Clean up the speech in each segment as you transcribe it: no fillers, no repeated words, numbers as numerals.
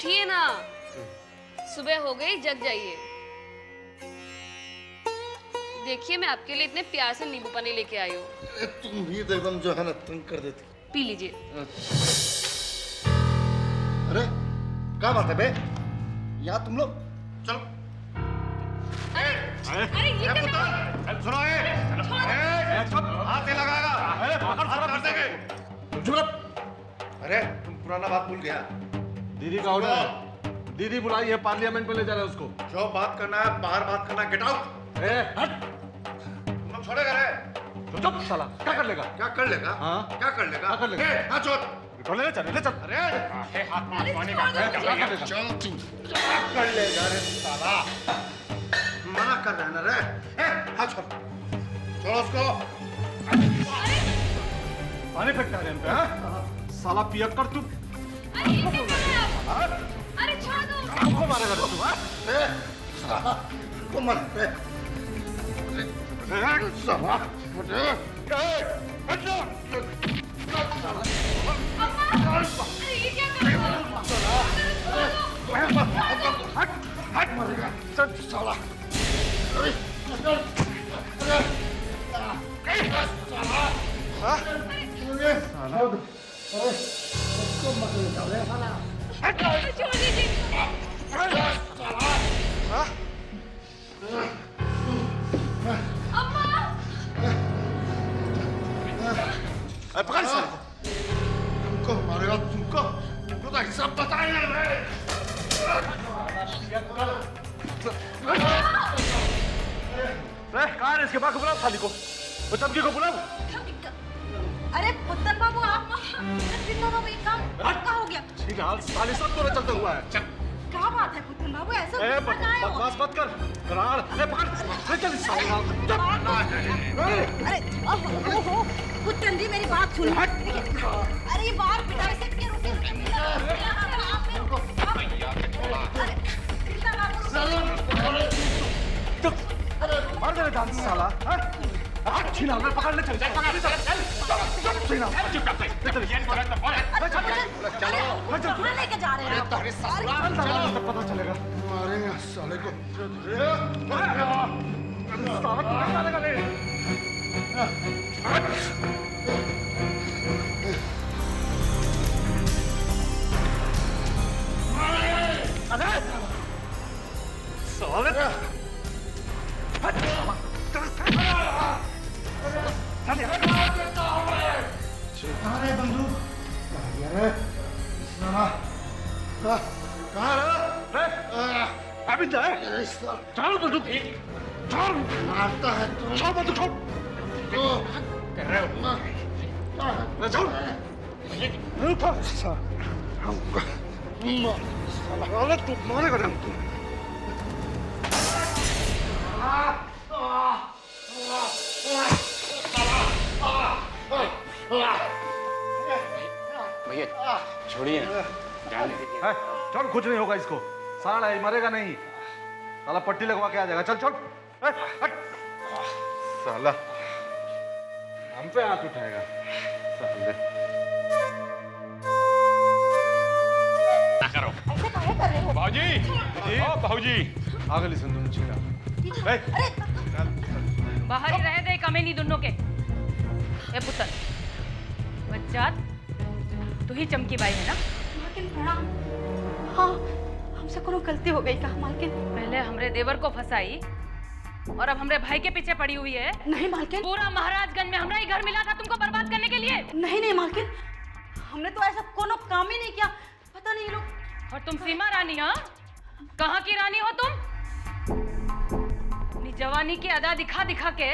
उठिए ना, सुबह हो गई, जग जाइए। देखिए मैं आपके लिए इतने प्यार से नींबू पानी लेके आई हूँ। तुम भी तो एकदम जो है ना तंग कर देती। पी लीजिए। अरे क्या बात है बे, यहाँ तुम लोग चलो। अरे ये क्या? सुनो हाथ नहीं लगाएगा, चुप रह। अरे तुम पुराना बात भूल गया। दीदी का ऑर्डर है, दीदी बुलाई है, पार्लियामेंट में ले जा रहे हैं उसको। जो बात करना है बाहर बात करना, गेट आउट। हट, तुम लोग छोड़ेगा रे? चुप साला, क्या कर लेगा? क्या कर लेगा? हाँ? क्या कर लेगा? क्या कर लेगा? हाँ छोड़। ले चल, ले चल। अरे हाथ मारने का क्या कर लेगा? चल तू क्या कर लेगा रे साला? मना कर रहा है ना रे? हाँ छोड़, छोड़ो उसको। पानी फेंकता है इन पे, हाँ? साला पियक्कर तू। अरे ये क्या कर रहे हैं आप? अरे छोड़ दो। हमको मारेगा रे तू, हाँ? साला को मत रे। साला अम्मा, अरे ये क्या कर रहे हो? हट मरेगा चल साला। अरे छोड़ दीजिए। अम्मा, पकड़ साले। तुमको मारेगा, तुमको तो हिसाब बताएगा रे। कहाँ है इसके बाप को? बुलाओ साली को, वो चमकी को बुलाओ। अरे पुत्तन बाबू आप दिन दोनों में काम क्या हो गया? ठीक है, हाल साली सब तो चलता हुआ है। क्या बात है पुत्तन बाबू ऐसा ए, बकवास मत कर। करार, ए पकड़, ले चल इस साले को। अरे ओहो पुत्तन जी मेरी बात सुनो। अरे ये बाहर पिटाई से के रुके मार दे डांस साला, हाँ? हट छीना, मैं पकड़ ले चल, पकड़ ले चल, छीना, चुप कर, ले चल, कहाँ लेके जा रहे हैं आप? चल, पता चलेगा। मारेगा साले को। साला कहाँ डालेगा ले? अरे साले अरे बंदूक अरे साला कहाँ रे? अभी जाए, चल बंदूक, चल, मारता है तू। चल बंदूक, छोड़, तो कर रहे हो, ले चल, साला तू मारेगा ना तू। भैया छोड़िए ना, जाने दीजिए। चल, कुछ नहीं होगा इसको, साला है, मरेगा नहीं। साला पट्टी लगवा के आ जाएगा। चल चल, हट। साला हम पे हाथ उठाएगा साले। ना करो भाजी, ओ भाजी आगे लिसन तुम छीना। बाहर ही रहे दे कमेनी दोनों के। ए पुत्र, बच्चात, तू ही चमकी बाई है ना? मालकिन प्रणाम। हाँ हमसे कोनो गलती हो गई का मालकिन? पहले हमरे देवर को फंसाई और अब हमरे भाई के पीछे पड़ी हुई है। नहीं मालकिन। पूरा महाराजगंज में हमरा ही घर मिला था तुमको बर्बाद करने के लिए। नहीं मालकिन, हमने तो ऐसा कोनो काम ही नहीं किया। पता नहीं लोग। और तुम सीमा रानी, हाँ? कहाँ की रानी हो तुम? अपनी जवानी की अदा दिखा दिखा के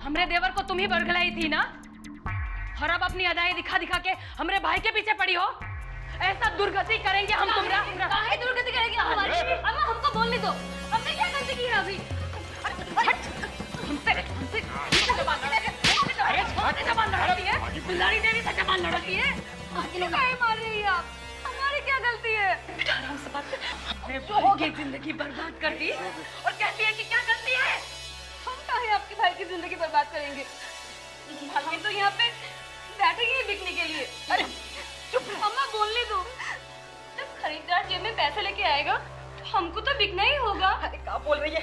हमरे देवर को तुम ही बरगलाई थी ना, और अब अपनी अदाएं दिखा दिखा के हमरे भाई के पीछे पड़ी हो। ऐसा दुर्गति करेंगे हम तुमरा। काहे दुर्गति करेंगे हमारी? अब हमको बोलने दो, हमने क्या गलती की है अभी? हमसे जबान लड़ती है, बिलारी देवी से जबान लड़ती है। काहे मार रही है आप? हमारी क्या गलती है? आराम से बात कर। अपने भाई की जिंदगी बर्बाद कर दी और कहती है कि क्या गलती है? हम काहे आपके भाई की जिंदगी बर्बाद करेंगे? हम तो यहाँ पे बैठे ही बिकने के लिए। अरे चुप, अम्मा बोलने दो। जब खरीदार जेब में पैसे लेके आएगा तो हमको तो बिकना ही होगा। अरे क्या बोल रही है?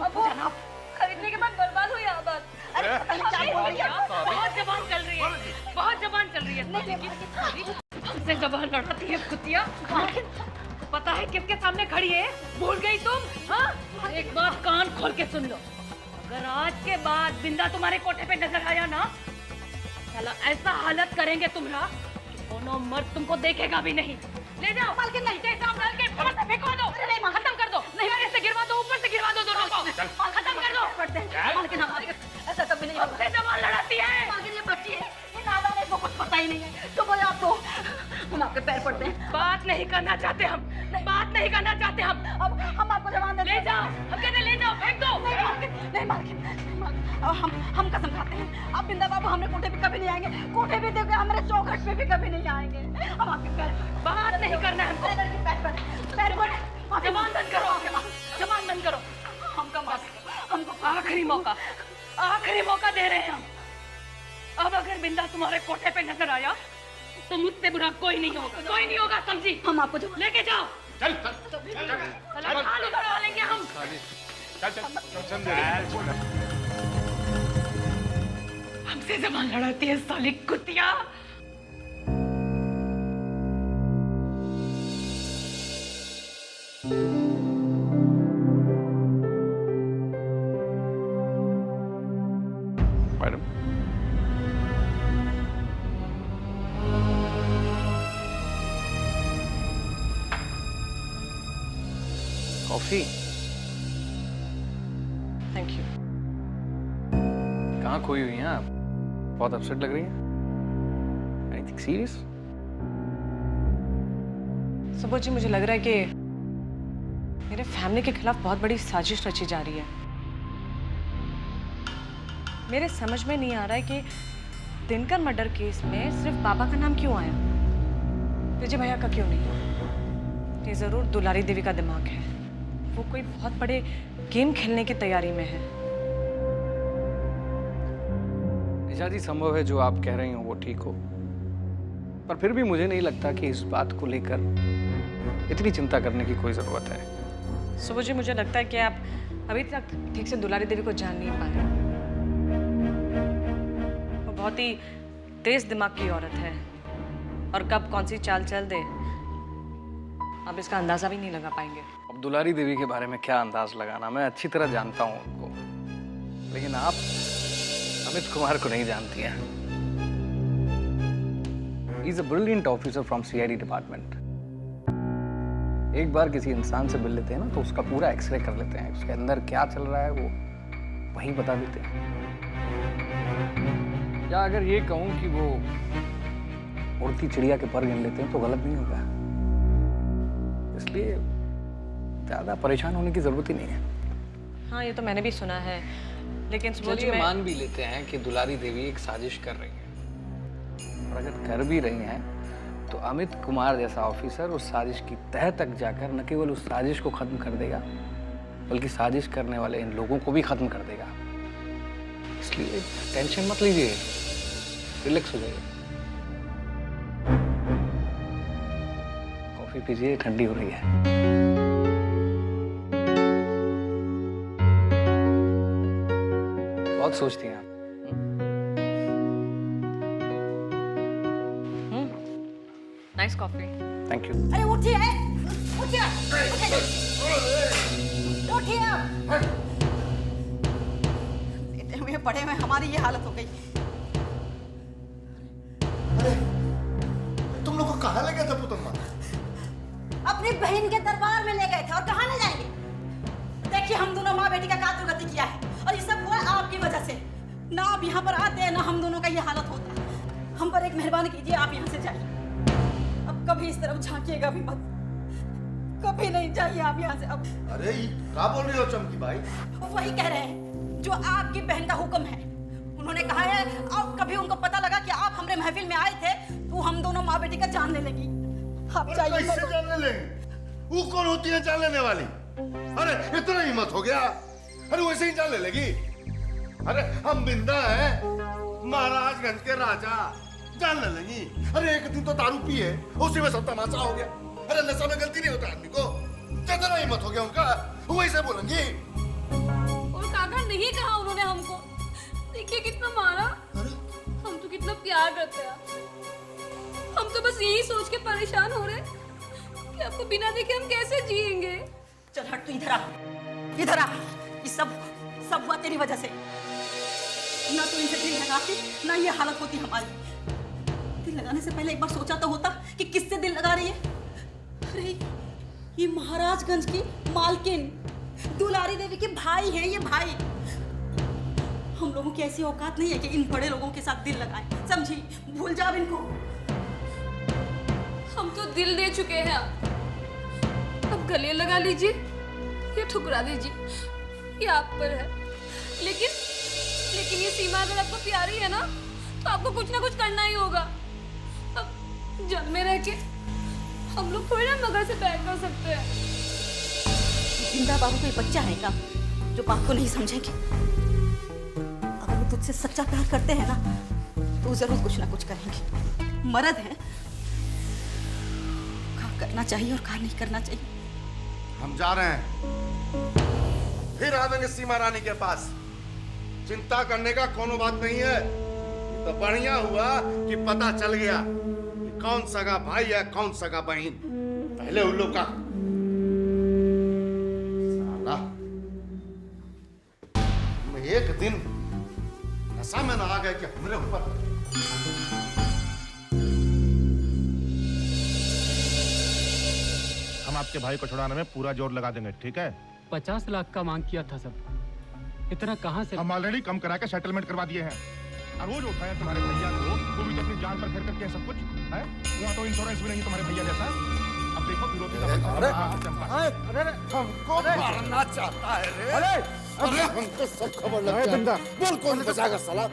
अब वो जनाब खरीदने के बाद बर्बाद हो या आबाद। अरे पता नहीं क्या बोल रही है? बहुत जबान चल रही है, बहुत जबान चल रही है। हमसे जबान लड़ाती है कुतिया। पता है किसके सामने खड़ी है? भूल गई तुम? हाँ, एक बात कान खोल के सुन लो। अगर आज के बाद बिंदा तुम्हारे कोठे पे नजर आया ना, साला ऐसा हालत करेंगे तुम्हारा कि कोनो मर्द तुमको देखेगा भी नहीं। ले जाओ मालकिन, नहीं दे जाओ मालकिन, ऊपर से फेंको दो, खत्म कर दो, नहीं से गिरवा दो, ऊपर से गिरवा दो दोनों को, खत्म कर दो। पड़ते हैं मालकिन, हमारे ऐसा कभी नहीं होता। जबान लड़ाती है मालकिन, ये बच्ची है, ये नादान है, इसको कुछ पता ही नहीं है। तो बोले आप तो हम आपके पैर पड़ते हैं। बात नहीं करना चाहते हम, बात नहीं करना चाहते हम। अब हम आपको जवान दे, ले जाओ, हम कहते ले जाओ, फेंक दो। नहीं मालकिन, हम कसम खाते हैं, अब बिंदा बाबू हमारे कोठे पे कभी नहीं आएंगे। कोठे पे देखो, हमारे चौखट पे भी कभी नहीं आएंगे। हम आपके पैर, बात नहीं करना है हमको। पैर पर जबान बंद करो, जबान बंद करो। हमको आखिरी मौका दे रहे हैं हम। अब अगर बिंदा तुम्हारे कोठे पे नजर आया तो मुझसे बुरा कोई नहीं होगा, कोई नहीं होगा, समझी? हम आपको लेके जाओ। चल हाल उधड़वा लेंगे हम। हमसे जबान लड़ाती है साली कुतिया। Madam, coffee. Thank you. कहाँ खोई हुई हैं आप? बहुत अपसेट लग रही हैं। Anything serious? सुबोध जी, मुझे लग रहा है कि मेरे फैमिली के खिलाफ बहुत बड़ी साजिश रची जा रही है। मेरे समझ में नहीं आ रहा है कि दिनकर मर्डर केस में सिर्फ बाबा का नाम क्यों आया, विजय भैया का क्यों नहीं? ये जरूर दुलारी देवी का दिमाग है। वो कोई बहुत बड़े गेम खेलने की तैयारी में है। निशा जी, संभव है जो आप कह रही हो वो ठीक हो, पर फिर भी मुझे नहीं लगता कि इस बात को लेकर इतनी चिंता करने की कोई जरूरत है। सुबोध जी, मुझे लगता है कि आप अभी तक ठीक से दुलारी देवी को जान नहीं पाए। वो बहुत ही तेज दिमाग की औरत है और कब कौन सी चाल चल दे आप इसका अंदाजा भी नहीं लगा पाएंगे। अब दुलारी देवी के बारे में क्या अंदाज लगाना, मैं अच्छी तरह जानता हूँ उनको, लेकिन आप अमित कुमार को नहीं जानती हैं। He is a brilliant officer from CID department. एक बार किसी इंसान से मिल लेते हैं ना तो उसका पूरा एक्सरे कर लेते हैं, उसके अंदर क्या चल रहा है वो वहीं बता देते हैं। या अगर ये कहूँ कि वो उड़ती चिड़िया के पर गिन लेते हैं तो गलत नहीं होगा। इसलिए ज़्यादा परेशान होने की जरूरत ही नहीं है। हाँ, ये तो मैंने भी सुना है, लेकिन सुबोध जी, चलिए मैं मान भी लेते हैं कि दुलारी देवी एक साजिश कर रही है, और अगर कर भी रही हैं तो अमित कुमार जैसा ऑफिसर उस साजिश की तह तक जाकर न केवल उस साजिश को खत्म कर देगा बल्कि साजिश करने वाले इन लोगों को भी खत्म कर देगा। इसलिए टेंशन मत लीजिए, रिलैक्स हो जाइए। कॉफी पीजिए, ठंडी हो रही है। बहुत सोचती हैं आप। Nice coffee. Thank you. अरे उठिए, उठिए, उठिए आप। लेटे हुए पड़े हुए हमारी ये हालत हो गई। अरे तुम लोग को कहाँ ले गए थे पुतम्मा? अपनी बहन के दरबार में ले गए थे, और कहाँ ले जाएंगे? देखिए, हम दोनों माँ बेटी का क्या दुर्गति किया है, और ये सब हुआ आपकी वजह से। ना आप यहाँ पर आते हैं, ना हम दोनों का ये हालत होता। हम पर एक मेहरबानी कीजिए, आप यहाँ से जाइए। अब कभी इस तरफ झांकिएगा भी मत, कभी नहीं, जाइए आप यहाँ से अब। अरे क्या बोल रही हो चमकी भाई? वही कह रहे हैं जो आपकी बहन का हुक्म है। उन्होंने कहा है अब कभी उनको पता लगा कि आप हमारे महफिल में आए थे तो हम दोनों माँ बेटी का जान ले लेगी। आप जाइए। कैसे जान ले लेंगे? वो कौन होती है जान लेने वाली? अरे इतना हिम्मत हो गया? अरे वैसे ही जान ले लेगी? अरे हम बिंदा हैं, महाराजगंज के राजा, जान ले लेंगी? अरे एक दिन तो दारू पिए, उसी में सब तमाशा हो गया। अरे नशा में गलती नहीं होता आदमी को। कितना हिम्मत हो गया उनका, वैसे बोलेंगी। और काका नहीं कहा उन्होंने हमको, देखिए कितना मारा। हम तो कितना प्यार करते हैं, हम तो बस यही सोच के परेशान हो रहे कि आपको बिना देखे हम कैसे जिएंगे। चल हट तू, इधर आ, इधर आ। ये सब हुआ तेरी वजह से। ना तो इनसे दिल लगाती, ना ये हालत होती हमारी। दिल लगाने से पहले एक बार सोचा तो होता कि किससे दिल लगा रही है। अरे ये महाराजगंज की मालकिन दुलारी देवी के भाई है, ये भाई। हम लोगों की ऐसी औकात नहीं है कि इन बड़े लोगों के साथ दिल लगाएं, समझी? भूल जाओ इनको। हम तो दिल दे चुके हैं, अब गले लगा लीजिए या ठुकरा दीजिए, ये आप पर है। लेकिन ये सीमा अगर आपको प्यारी है ना, तो आपको कुछ ना कुछ करना ही होगा। अब जब में रह के हम लोग थोड़ी ना मगर से बैठ कर सकते हैं। बिंदा बाबू कोई बच्चा है क्या जो बात को नहीं समझेंगे? अगर वो तुझसे सच्चा प्यार करते हैं ना, तो जरूर कुछ ना कुछ करेंगे। मर्द है, काम करना चाहिए और काम नहीं करना चाहिए। हम जा रहे हैं, फिर आवेंगे सीमा रानी के पास। चिंता करने का कोनो बात नहीं है। ये तो बढ़िया हुआ कि पता चल गया कि कौन सगा भाई है कौन सगा बहन। पहले उन लोग का साला मैं एक दिन नशा में ना आ गए कि हमरे ऊपर हम आपके भाई को छुड़ाने में पूरा जोर लगा देंगे, ठीक है? 50 लाख का मांग किया था सब, इतना कहाँ से? हम ऑलरेडी कम करा के सेटलमेंट करवा दिए हैं। और वो जो उठाया तुम्हारे भैया को, वो भी तो अपनी जान पर खेल करके सब कुछ है। वहाँ तो इंश्योरेंस भी नहीं तुम्हारे भैया जैसा। अब देखो विरोधी हमको मारना चाहता है रे। अरे हमको सब खबर लग गया। बोल कौन बचाएगा साला?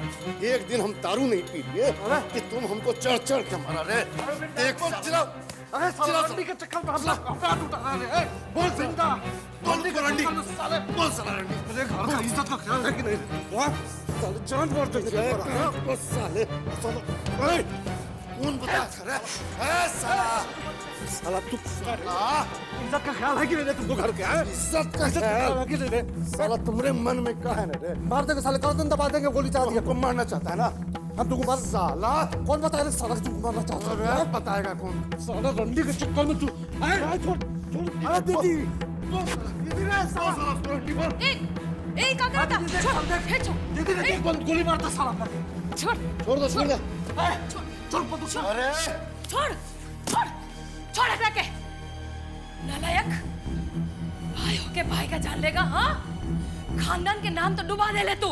एक दिन हम दारू नहीं पी लिए कि तुम हमको चढ़ चढ़ के मारा रे। एक चिल्लाओ, अरे साला रंडी के चक्कर में हम लोग पैर उठा रहे हैं। बोल जिंदा, बोल रंडी, बोल साला रंडी। मेरे घर का इज्जत का ख्याल है कि नहीं? साले जान मार देंगे बस साले। अरे कौन बता रे? ए साला तू इज्जत का ख्याल है कि नहीं तुमको? घर के है इज्जत का ख्याल है कि नहीं रे? साला तुम्हारे मन में क्या है रे? मार देंगे साले, गर्दन दबा देंगे, गोली चला देंगे। तुम मारना चाहता है ना? हम तुमको मार। साला कौन बताएगा साला तुमको मारना चाहता है? बताएगा कौन? साला रंडी के चक्कर में तू छोड़ अरे दीदी रे साला रंडी बोल। ए काका दीदी गोली मारता साला। छोड़ छोड़ दे। छोड़ अरे छोड़ हटा के नालायक। भाई होके भाई का जान लेगा? हाँ, खानदान के नाम तो डुबा दे ले तू।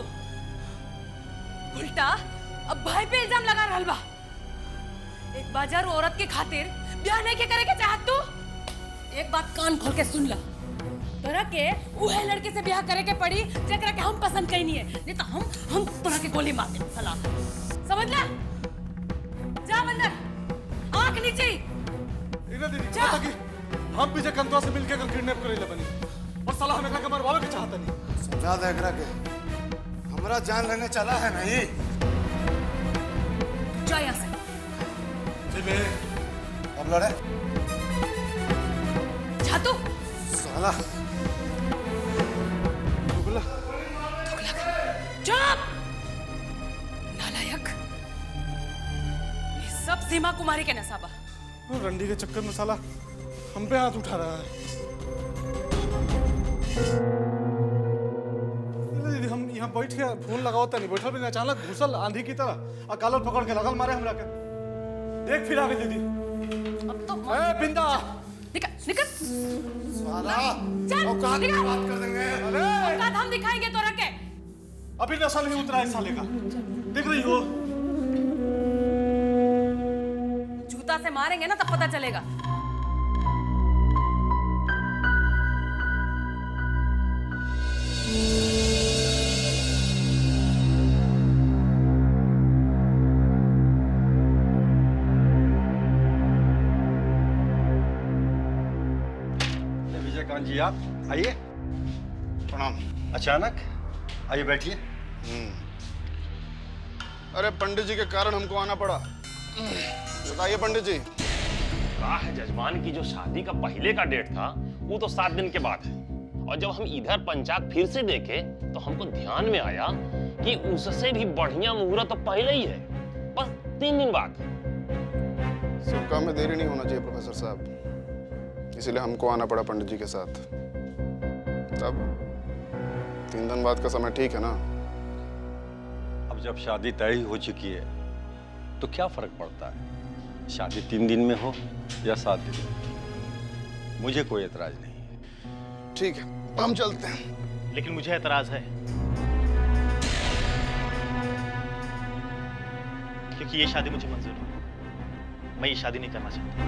उल्टा अब भाई पे इल्जाम लगा रहल बा। एक बाजारू औरत के खातिर ब्याह नहीं के करे के चाहत तू? एक बात कान खोल के सुन ला, तोरा के उहे लड़के से ब्याह करे के पड़ी जेकरा के हम पसंद कहीं नहीं है, नहीं तो हम तोरा के गोली मार दे साला। समझ ले? जा अंदर, आंख नीचे। इन्हें दीदी पता कि हम पीछे कंधों से मिलके कल किडनैप करे ले बनी और साला हमें का मरवावे के चाहता नहीं। समझा दे एकरा के हमरा जान लेने चला है नहीं। जा यहाँ से। अब लड़े जा तू। साला चुप नालायक। ये सब सीमा कुमारी के नसाबा। रंडी के चक्कर में साला हम पे हाथ उठा रहा है। दीदी हम यहाँ बैठ के फोन लगाओ नहीं, बैठल भी नहीं, अचानक घुसल आंधी की तरह और कालर पकड़ के लगल मारे हमरा के। देख फिर आ गई दीदी। अब तो ए बिंदा निकल साला चल, औकात की निकल। बात कर देंगे। औकात हम दिखाएंगे तो रखे। अभी नशा नहीं उतरा है साले का, देख रही हो? जूता से मारेंगे ना तब पता चलेगा। विजयकांत जी आप आइए। प्रणाम। अचानक आइए बैठिए। अरे पंडित जी के कारण हमको आना पड़ा। बताइए पंडित जी। कहा है जजमान की जो शादी का पहले का डेट था वो तो 7 दिन के बाद है, और जब हम इधर पंचांग फिर से देखे तो हमको ध्यान में आया कि उससे भी बढ़िया मुहूर्त तो पहले ही है, बस 3 दिन बाद। सब काम में देरी नहीं होना चाहिए प्रोफेसर साहब, इसीलिए हमको आना पड़ा पंडित जी के साथ। तब 3 दिन बाद का समय ठीक है ना? अब जब शादी तय ही हो चुकी है तो क्या फर्क पड़ता है, शादी 3 दिन में हो या 7 दिन में, मुझे कोई एतराज नहीं है। ठीक है, हम चलते हैं। लेकिन मुझे एतराज है, क्योंकि ये शादी मुझे मंजूर है। मैं ये शादी नहीं करना चाहता।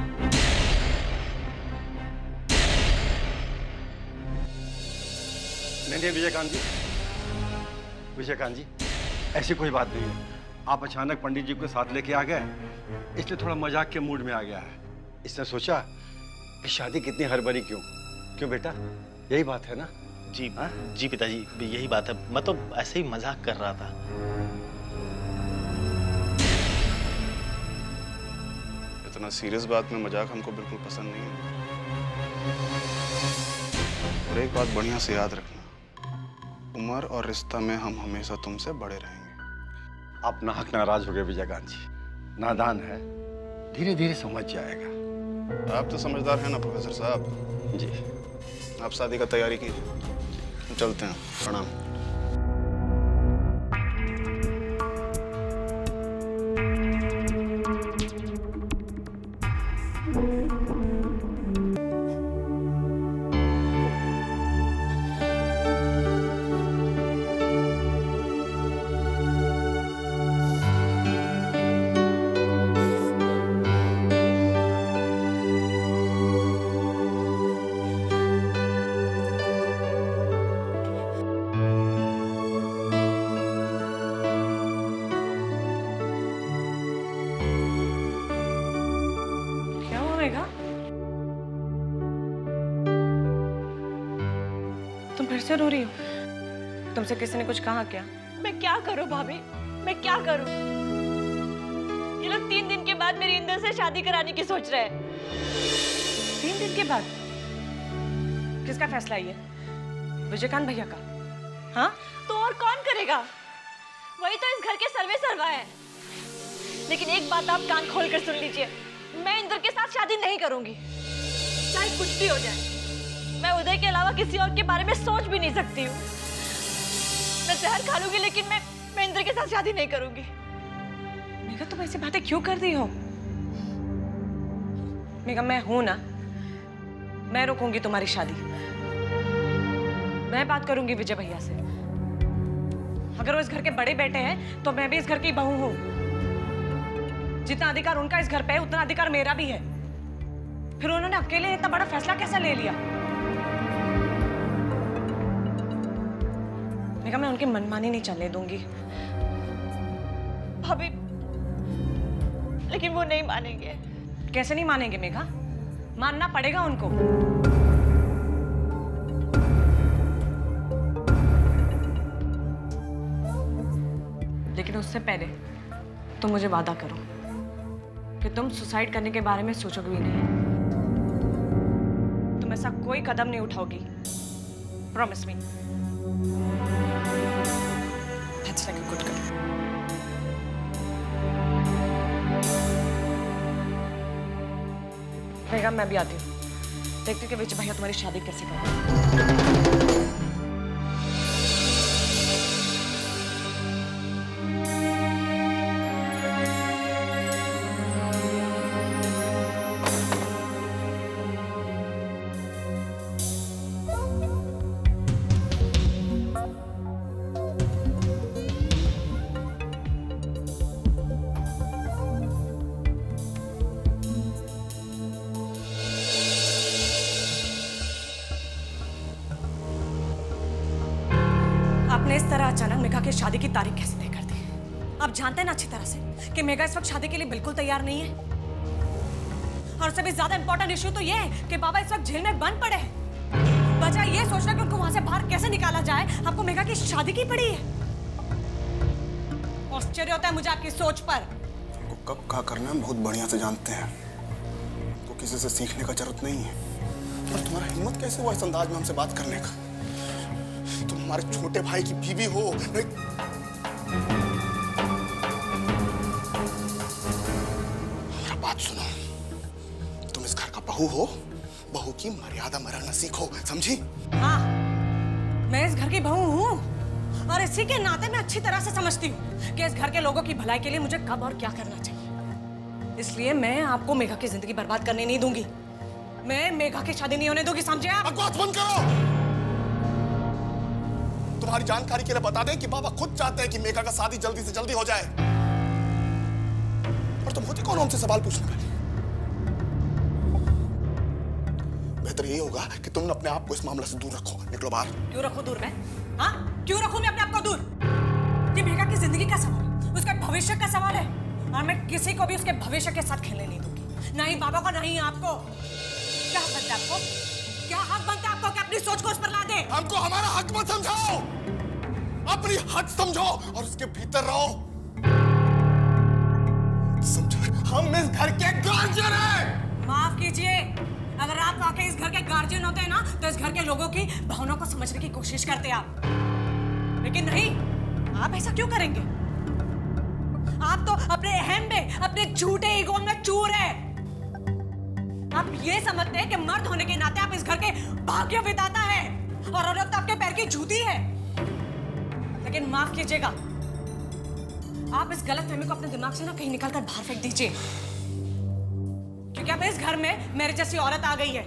नहीं विजयकांत जी, विजयकांत जी, ऐसी कोई बात नहीं है। आप अचानक पंडित जी को साथ लेके आ गए, इसलिए थोड़ा मजाक के मूड में आ गया है। इसने सोचा कि शादी कितनी हड़बड़ी क्यों? क्यों बेटा, यही बात है ना? जी जी पिताजी, यही बात है। मैं तो ऐसे ही मजाक कर रहा था। इतना सीरियस बात में मजाक हमको बिल्कुल पसंद नहीं है। और एक बात बढ़िया से याद रखना, उम्र और रिश्ता में हम हमेशा तुमसे बड़े रहेंगे। आप नाहक नाराज हो गए विजयकांत जी, नादान है, धीरे धीरे समझ जाएगा। आप तो समझदार हैं ना प्रोफेसर साहब जी। आप शादी का तैयारी कीजिए, चलते हैं। प्रणाम। तुम फिर से रो रही हो? तुमसे किसी ने कुछ कहा क्या? मैं क्या करूं भाभी, मैं क्या करूं? ये लोग 3 दिन के बाद मेरी इंदर से शादी कराने की सोच रहे हैं। 3 दिन के बाद? किसका फैसला ये? विजयकांत भैया का? हाँ? तो और कौन करेगा? वही तो इस घर के सर्वे सर्वा है। लेकिन एक बात आप कान खोल कर सुन लीजिए, मैं इंदर के साथ शादी नहीं करूंगी, चाहे कुछ भी हो जाए। मैं उदय के अलावा किसी और के बारे में सोच भी नहीं सकती हूँ। मैं जहर खा लूंगी, लेकिन मैं इंदर के साथ शादी नहीं करूंगी। मेघा, तुम ऐसी बातें क्यों कर रही हो? मेघा, मैं हूं ना, मैं रोकूंगी तुम्हारी शादी। मैं बात करूंगी विजय भैया से। अगर वो इस घर के बड़े बेटे हैं तो मैं भी इस घर की बहू हूं। जितना अधिकार उनका इस घर पे है उतना अधिकार मेरा भी है। फिर उन्होंने अकेले इतना बड़ा फैसला कैसे ले लिया? मेघा, मैं उनकी मनमानी नहीं चलने दूंगी। भाभी, लेकिन वो नहीं मानेंगे। कैसे नहीं मानेंगे मेघा? मानना पड़ेगा उनको। लेकिन उससे पहले तुम मुझे वादा करो कि तुम सुसाइड करने के बारे में सोचोगे भी नहीं। तुम ऐसा कोई कदम नहीं उठाओगी। Promise me. That's like a good girl. Megha, मैं भी आती हूँ। देखती हूँ कि विजय भैया तुम्हारी शादी कैसे करें। आपने इस तरह अचानक मेघा की शादी की तारीख कैसे तय कर दी? आप जानते हैं ना अच्छी तरह से कि मेघा इस वक्त शादी के लिए बिल्कुल तैयार नहीं है। और सबसे ज्यादा इंपॉर्टेंट इश्यू तो ये है कि बाबा इस वक्त जेल में बंद पड़े हैं। बजाय ये सोचना कि उनको वहां से बाहर कैसे निकाला जाए, आपको मेघा की शादी की पड़ी है। आश्चर्य होता है मुझे आपकी सोच पर। उनको कब क्या करना है बहुत बढ़िया से जानते हैं। तो किसी से सीखने का जरूरत नहीं है। और तुम्हारा हिम्मत कैसे हुआ इस अंदाज में हमसे बात करने का? तुम हमारे छोटे भाई की बीवी हो। मेरा बात सुनो, तुम इस घर का बहू हो, बहू की मर्यादा मरना सीखो, समझी? हाँ, मैं इस घर की बहू हूँ और इसी के नाते मैं अच्छी तरह से समझती हूँ कि इस घर के लोगों की भलाई के लिए मुझे कब और क्या करना चाहिए। इसलिए मैं आपको मेघा की जिंदगी बर्बाद करने नहीं दूंगी। मैं मेघा की शादी नहीं होने दूंगी, समझे आप? बकवास बंद करो। तुम्हारी जानकारी के लिए बता दें कि बाबा खुद चाहते हैं कि मेघा का शादी जल्दी से जल्दी हो जाए। और तुम होती कौन हमसे सवाल पूछने वाली? बेहतर यही होगा कि तुम अपने आप को इस मामले से दूर रखो। निकलो बाहर। क्यों रखूं दूर मैं? हाँ, क्यों रखूं मैं अपने आप को दूर? कि मेघा की जिंदगी का सवाल है, उसका भविष्य का सवाल है और मैं किसी को भी उसके भविष्य के साथ खेलने नहीं दूंगी, ना ही बाबा को, ना ही आपको। क्या हक बनता है आपको? क्या हक बनता है आपको कि अपनी सोच को उस पर ला दे? हमको हमारा हक मत समझाओ, अपनी हद समझो और उसके भीतर रहो। समझो, हम इस घर के गार्जियन हैं। माफ कीजिए, अगर आप वाकई इस घर के गार्जियन होते हैं ना, तो इस घर के लोगों की भावनाओं को समझने की कोशिश करते आप। लेकिन नहीं, आप ऐसा क्यों करेंगे? आप तो अपने अहम में, अपने झूठे ईगो में चूर हैं। आप ये समझते हैं कि मर्द होने के नाते आप इस घर के भाग्य विधाता हैं और औरत आपके पैर की जूती है। लेकिन माफ कीजिएगा, आप इस गलतफहमी को अपने दिमाग से ना कहीं निकाल कर बाहर फेंक दीजिए, क्योंकि अब इस घर में मेरे जैसी औरत आ गई है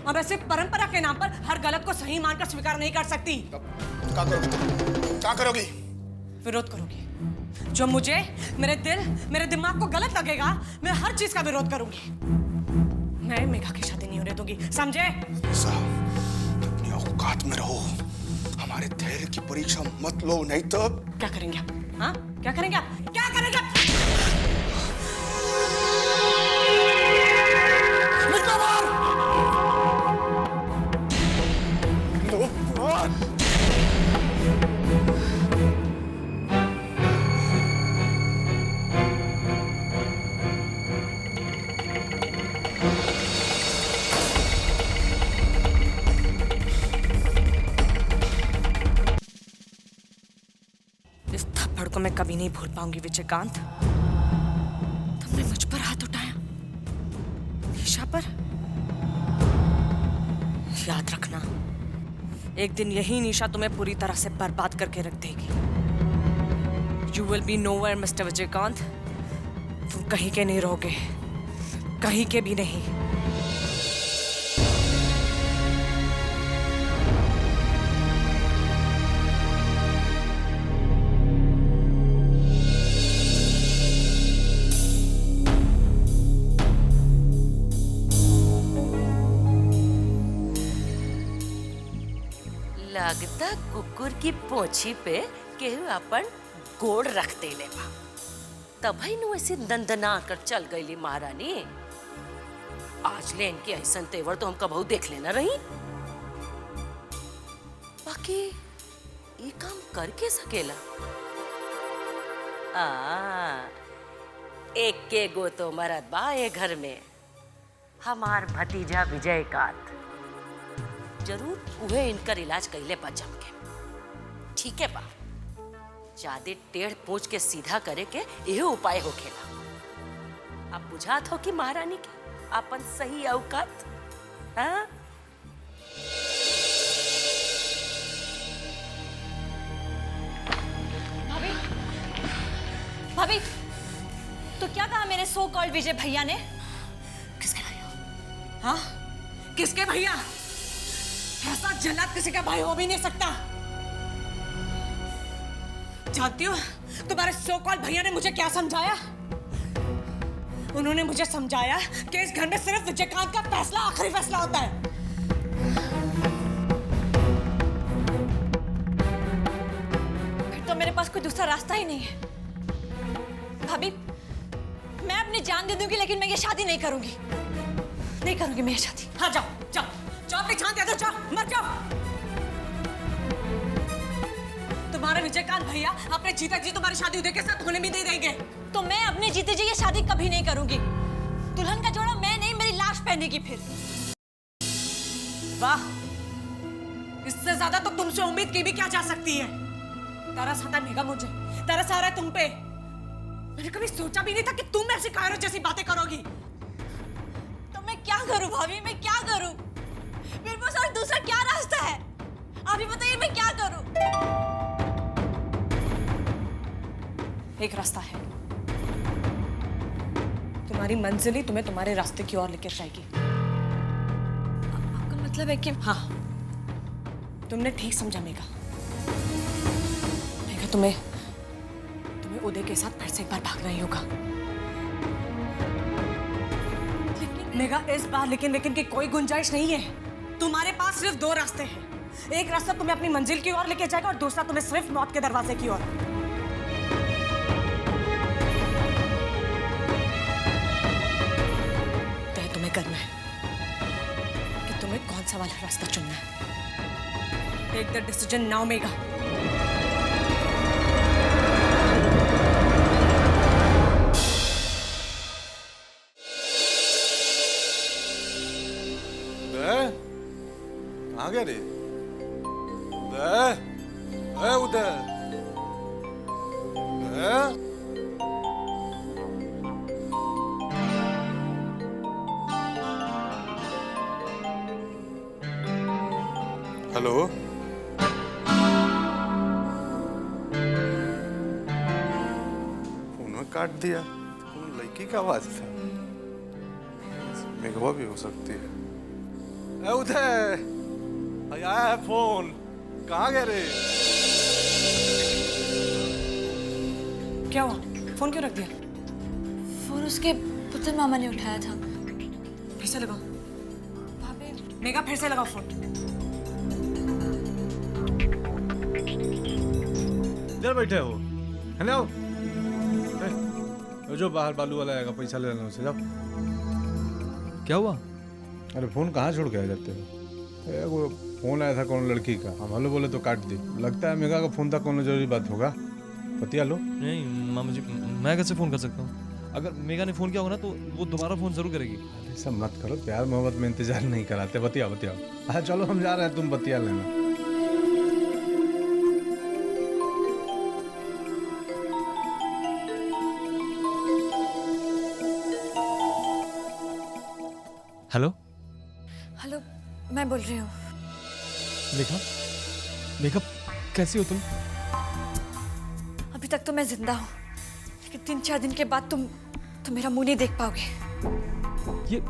और मैं सिर्फ परंपरा के नाम पर हर गलत को सही मानकर स्वीकार नहीं कर सकती। क्या करोगी? क्या करोगी? विरोध करूंगी। जो मुझे, मेरे दिल, मेरे दिमाग को गलत लगेगा, मैं हर चीज का विरोध करूंगी। मैं मेघा की शादी नहीं होने दूंगी, समझे? अपनी औकात में रहो, हमारे धैर्य की परीक्षा मत लो, नहीं तो क्या करेंगे आप? हाँ, क्या करेंगे आप? क्या करेंगे आप? निकलो बाहर! इस थप्पड़ को मैं कभी नहीं भूल पाऊंगी विजयकांत। तुमने मुझ पर हाथ उठाया, ईशा पर। याद रखना, एक दिन यही निशा तुम्हें पूरी तरह से बर्बाद करके रख देगी। You will be nowhere, mister Vijaykant. तुम कहीं के नहीं रहोगे, कहीं के भी नहीं। लगता कुकुर की पोछी पे केहू अपन गोड़ रख देले बा, तभी नु ऐसे दंदना कर चल गईली महारानी। आज ले इनकी ऐसा तेवर तो हम कबहू देख लेना रही। बाकी ये काम करके सकेला? एक के गो तो मरद बा ये घर में, हमार भतीजा विजयकांत। जरूर उहे इनकर इलाज कैले बा जम के। ठीक है बा, ज्यादा टेढ़ पूछ के सीधा करे के यही उपाय होखेला। अब बुझात हो कि महारानी के अपन सही औकात। हाँ, भाभी, भाभी, तो क्या कहा मेरे सो कॉल्ड विजय भैया ने? किसके भैया? हाँ, किसके भैया? ऐसा जल्लाद किसी का भाई हो भी नहीं सकता। जानती हो तुम्हारे सो कॉल्ड भैया ने मुझे क्या समझाया? उन्होंने मुझे समझाया कि इस घर में सिर्फ विजयकांत का फैसला आखिरी फैसला होता है। फिर तो मेरे पास कोई दूसरा रास्ता ही नहीं है। भाभी, मैं अपनी जान दे दूंगी, लेकिन मैं ये शादी नहीं करूंगी। नहीं करूंगी मैं ये शादी। हाँ, जाओ जाओ जाओ, अपनी जान दे दो, जाओ, मर जाओ। तुम्हारे विजयकांत भैया अपने जीते जी तुम्हारी शादी उदय के साथ होने भी नहीं देंगे। तो मैं अपने जीते जी ये शादी कभी नहीं करूंगी। दुल्हन का जोड़ा मैं नहीं, मेरी लाश पहनेगी फिर? वाह, इससे ज्यादा तो तुमसे उम्मीद की भी क्या जा सकती है। तरस आता मेघा मुझे, तरस आ रहा है तुम पे। मैंने कभी सोचा भी नहीं था कि तुम ऐसी कायरों जैसी बातें करोगी। तो मैं क्या करूं भाभी, मैं क्या करूं? मेरे पास और दूसरा क्या रास्ता है? आप ही बताइए मैं क्या करूं? एक रास्ता है, तुम्हारी मंजिल ही तुम्हें तुम्हारे रास्ते की ओर लेकर जाएगी। आपका मतलब है कि? हाँ, तुमने ठीक समझा मेघा। मेघा तुम्हें उदय के साथ फिर से एक बार भागना ही होगा। मेघा इस बार लेकिन की कोई गुंजाइश नहीं है। तुम्हारे पास सिर्फ दो रास्ते हैं। एक रास्ता तुम्हें अपनी मंजिल की ओर लेके जाएगा और दूसरा तुम्हें सिर्फ मौत के दरवाजे की ओर। तय तुम्हें करना है कि तुम्हें कौन सा वाला रास्ता चुनना है। Take the decision now Megha. कहाँ गया रे? उदय, हेलो, फोन काट दिया। लड़की का आवाज था। मेघवा भी हो सकती है। उदय, आया है फोन। कहाँ गए रे? क्या हुआ? फोन क्यों रख दिया? फोन उसके पुत्र मामा ने उठाया था। फिर से लगाओ। भाभी, मेघा फिर से लगाओ फोन। इधर बैठे हो? हेलो, जो बाहर बालू वाला आएगा पैसा ले लेना उसे। जाओ। क्या हुआ? अरे फोन कहाँ छोड़ के आ जाते हो? वो फोन आया था कौन लड़की का, हम हेलो बोले तो काट दी। लगता है मेघा का फोन था, कौन जरूरी बात होगा। बतिया लो। नहीं मामा जी, मैं कैसे फोन कर सकता हूँ? अगर मेघा ने फोन किया होगा ना तो वो दोबारा फोन जरूर करेगी। ऐसा मत करो, प्यार मोहब्बत में इंतजार नहीं कराते। बतिया बतिया। हाँ चलो हम जा रहे हैं, तुम बतिया लेना। हेलो हेलो, मैं बोल रही हूँ। मेघा, मेघा कैसी हो तुम? अभी तक तो मैं जिंदा हूँ, लेकिन 3-4 दिन के बाद तुम मेरा मुंह नहीं देख पाओगे। ये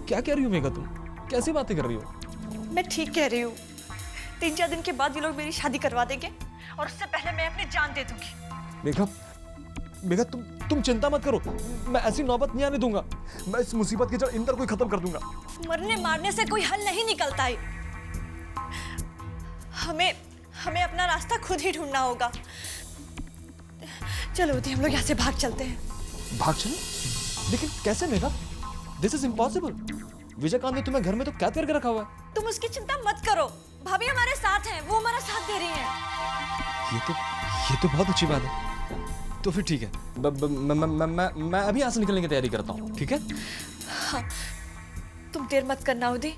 क्या कह रही हो मेघा? तुम कैसी बातें कर रही हो? मैं ठीक कह रही हूँ। 3-4 दिन के बाद ये लोग मेरी शादी करवा देंगे और उससे पहले मैं अपनी जान दे दूंगी। मेघा, मेघा तुम चिंता मत करो। मैं ऐसी नौबत नहीं आने दूंगा। मैं इस मुसीबत की जड़ इंदर को ही खत्म कर दूंगा। मरने मारने से कोई हल नहीं निकलता है। हमें अपना रास्ता खुद ही ढूंढना होगा। चलो उदय, हम लोग यहाँ से भाग चलते हैं। भाग चलो? लेकिन कैसे Megha? This is impossible. Vijaykant ने तुम्हें घर में तो कैद करके रखा हुआ है। तुम उसकी चिंता मत करो, भाभी हमारे साथ हैं, वो हमारा साथ दे रही हैं। ये तो बहुत अच्छी बात है। तो फिर ठीक है, मैं अभी यहाँ से निकलने की तैयारी करता हूँ। ठीक है? हाँ, तुम देर मत करना उदय,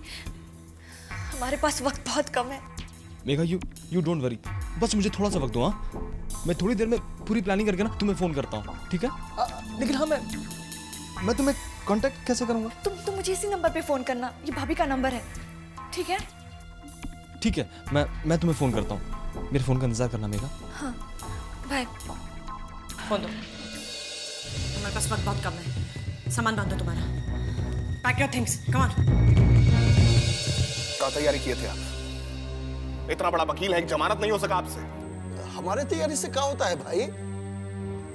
हमारे पास वक्त बहुत कम है। मेघा, यू डोंट वरी, बस मुझे थोड़ा सा वक्त दो। हाँ, मैं थोड़ी देर में पूरी प्लानिंग करके ना तुम्हें फोन करता हूँ। ठीक है? लेकिन हाँ, मैं तुम्हें कांटेक्ट कैसे करूँगा? तुम मुझे इसी नंबर पे फोन करना, ये भाभी का नंबर है। ठीक है? ठीक है, मैं तुम्हें फोन करता हूँ। मेरे फोन का इंतजार करना मेघा। हाँ, बाय। फोन दो। हमारे पास वक्त बहुत कम है। सामान बांधो तुम्हारा। Pack your things, come on. क्या तैयारी किए थे आप? इतना बड़ा वकील है, एक जमानत नहीं हो सका आपसे? हमारे तैयारी से क्या होता है भाई?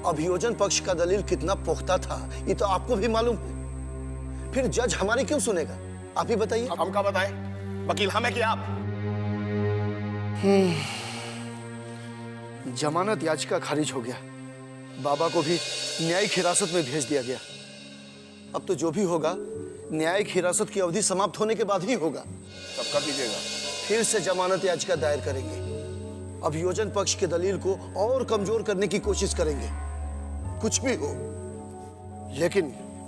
अभियोजन पक्ष का दलील कितना पुख्ता था ये तो आपको भी मालूम है। फिर जज हमारी क्यों सुनेगा? आप ही बताइए। हम क्या बताएं? वकील हम है कि आप? जमानत याचिका खारिज हो गया, बाबा को भी न्यायिक हिरासत में भेज दिया गया। अब तो जो भी होगा न्यायिक हिरासत की अवधि समाप्त होने के बाद ही होगा। तब कर दीजिएगा। फिर से जमानत याचिका दायर करेंगे, अभियोजन पक्ष के दलील को और कमजोर करने की कोशिश करेंगे। कुछ भी हो, लेकिन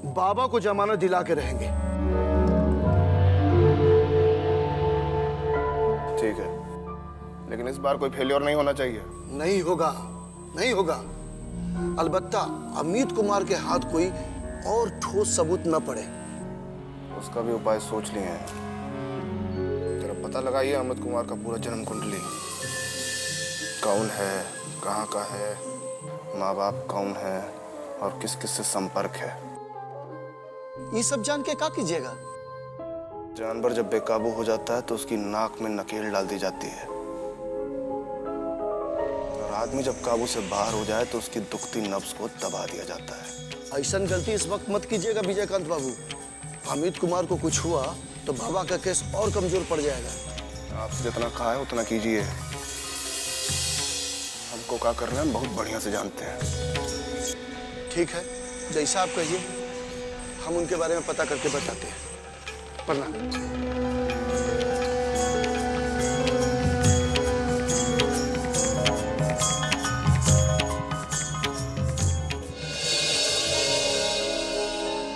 बाबा को जमानत दिला के रहेंगे। ठीक है, लेकिन इस बार कोई फेलियर नहीं होना चाहिए। नहीं होगा, नहीं होगा। अलबत्ता अमित कुमार के हाथ कोई और ठोस सबूत न पड़े। उसका भी उपाय सोच लिए हैं। जरा पता लगाइए अमित कुमार का पूरा जन्म कुंडली, कौन है, कहाँ का है, माँ बाप कौन है और किस किस से संपर्क है। ये सब जान के क्या कीजिएगा? जानवर जब बेकाबू हो जाता है तो उसकी नाक में नकेल डाल दी जाती है, और आदमी जब काबू से बाहर हो जाए तो उसकी दुखती नब्ज को दबा दिया जाता है। ऐसा गलती इस वक्त मत कीजिएगा विजयकांत बाबू। अमित कुमार को कुछ हुआ तो बाबा का केस और कमजोर पड़ जाएगा। आपसे जितना कहा है उतना कीजिए। हमको क्या करना है बहुत बढ़िया से जानते हैं। ठीक है, जैसा आप कहिए, हम उनके बारे में पता करके बताते हैं। प्रणाम।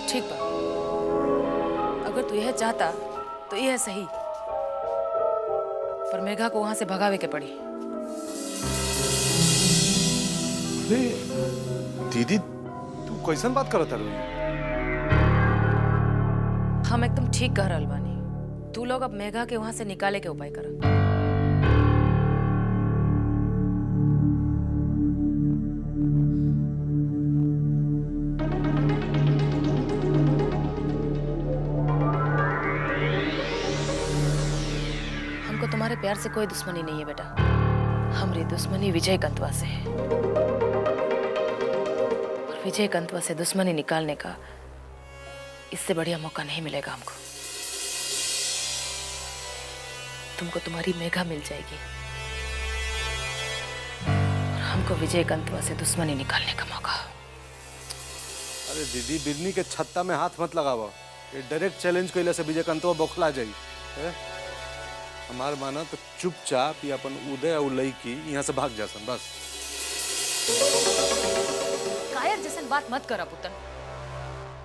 ठीक बा, अगर तू यह चाहता तो यह सही, पर मेघा को वहां से भगावे के पड़ी। दीदी तू कैसन बात करत है? हम एकदम ठीक कह रहल बानी। तू लोग अब मेघा के वहां से निकाले के उपाय कर। हमको तुम्हारे प्यार से कोई दुश्मनी नहीं है बेटा। हमारी दुश्मनी विजय कंतवा से है, और विजय कंतवा से दुश्मनी निकालने का इससे बढ़िया मौका नहीं मिलेगा हमको। तुमको तुम्हारी मेघा मिल जाएगी और हमको विजय कंतवा से दुश्मनी निकालने का मौका। अरे दीदी, बिरनी के छत्ता में हाथ मत लगावा। ये डायरेक्ट चैलेंज कैले से विजय कंतवा बौखला जाई। हमार माना तो चुपचाप या अपन उदय और लईकी यहाँ से भाग जासन बस। कायर जैसन बात मत करा पुतन।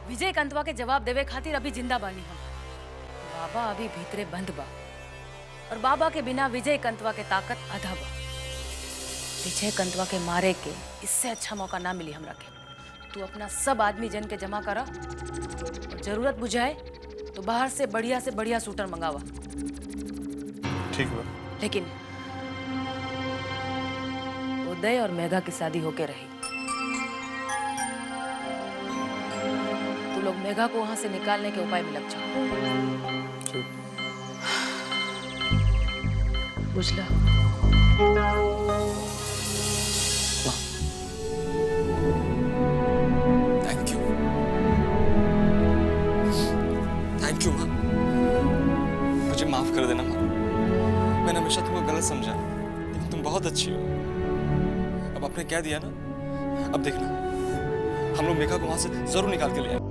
विजय कंतवा के जवाब देवे खातिर अभी जिंदा बानी हम। बाबा अभी भीतरे बंद बा, और बाबा के बिना विजय कंतवा के ताकत आधा बा। विजय कंतवा के मारे के इससे अच्छा मौका ना मिली हमरा के। तू अपना सब आदमी जन के जमा करा, और जरूरत बुझाए तो बाहर से बढ़िया शूटर मंगावा। ठीक है, लेकिन उदय और मेघा की शादी होके रही। तू लोग मेघा को वहां से निकालने के उपाय में लग जाओ। बुझला? थैंक यू, थैंक यू माँ। मुझे माफ कर देना माँ, मैंने हमेशा तुमको गलत समझा, लेकिन तुम बहुत अच्छी हो। अब आपने कह दिया ना, अब देखना हम लोग मेघा को वहां से जरूर निकाल के ले आए।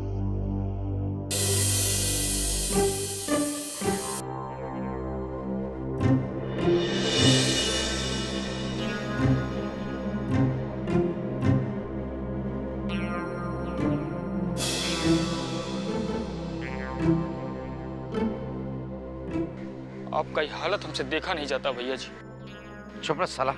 आपका ये हालत हमसे देखा नहीं जाता भैया जी। चुप रह साला,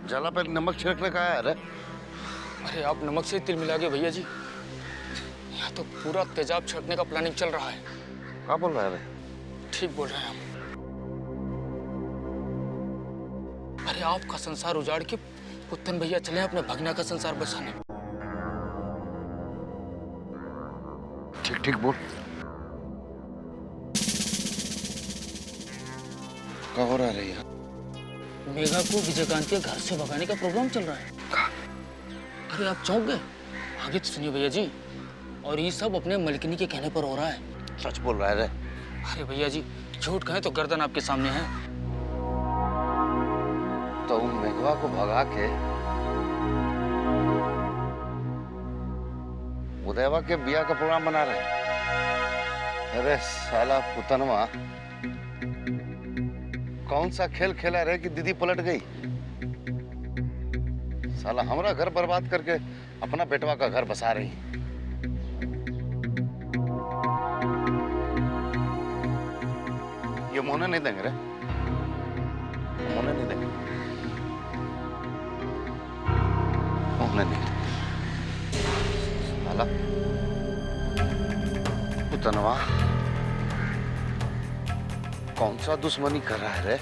जला पर नमक छिड़कने का है। अरे आप नमक से तिल मिला गए भैया जी। यहाँ तो पूरा तेजाब छिड़कने का प्लानिंग चल रहा है। क्या बोल रहा है? ठीक बोल रहे हैं हम। अरे आपका संसार उजाड़ के पुत्तन भैया चले अपने भगना का संसार बसाने। ठीक ठीक बोल। क्या हो रहा है यहाँ? मेघा को विजयकांत के घर से भगाने का प्रोग्राम चल रहा है। अरे आप चौंक गए? आगे तो सुनिए भैया जी। और ये सब अपने मलकिनी के कहने पर हो रहा है। सच बोल रहा है रे? अरे भैया जी, झूठ कहें तो गर्दन आपके सामने है। तो उन मेघवा को भगा के उदयवा के बिया का प्रोग्राम बना रहे हैं। अरे साला पुतनवा, कौन सा खेल खेला रहे कि दीदी पलट गई? साला हमारा घर बर्बाद करके अपना बेटवा का घर बसा रही। ये मोहने नहीं देंगे रे, मोहने नहीं देंगे, मोहने नहीं साला पुतनवा कौन सा दुश्मनी कर रहा है रे?